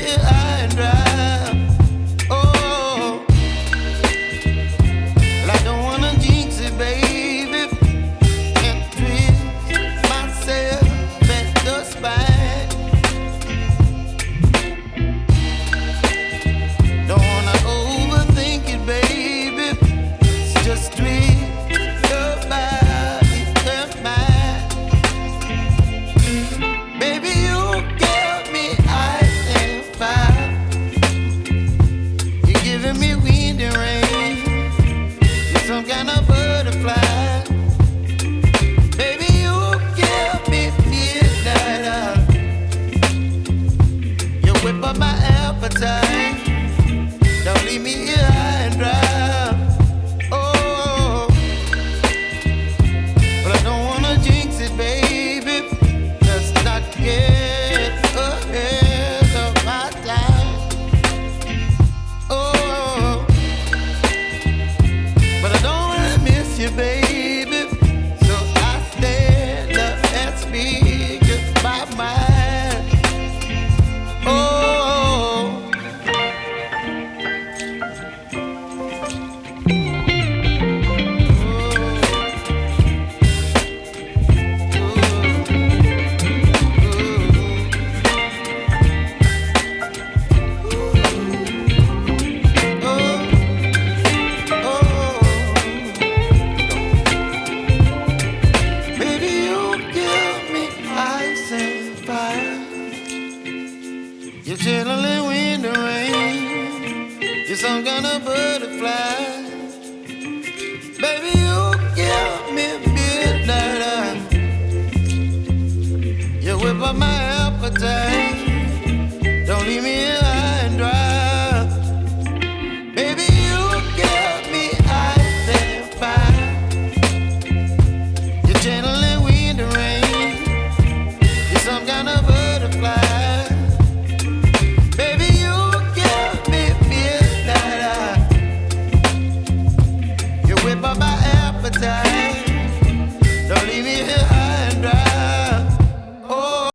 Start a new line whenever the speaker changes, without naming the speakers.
here high and dry. Oh, well, I don't wanna jinx it, baby, and twist myself at the spine. Don't wanna overthink it, baby. It's just twist your body and mine. Baby, you give me ice and fire. You're giving me wind and rain. You're some kind of butterfly. Baby, you give me midnight. You whip up my appetite. Don't leave me here high and dry. Oh, but I don't wanna jinx it, baby. Let's not get ahead of my time. Oh, but I don't wanna miss you, baby. So I stand up and speak just my mind. Oh. Baby, you give me ice and fire. You're chilling wind and rain. You're some kind of butterfly. Baby, you give me midnight. You whip up my appetite. Don't leave me here high and dry. Baby, you give me ice and fire. You're channeling wind and rain. You're some kind of butterfly. Baby, you give me midnight. You whip up my appetite. Don't leave me here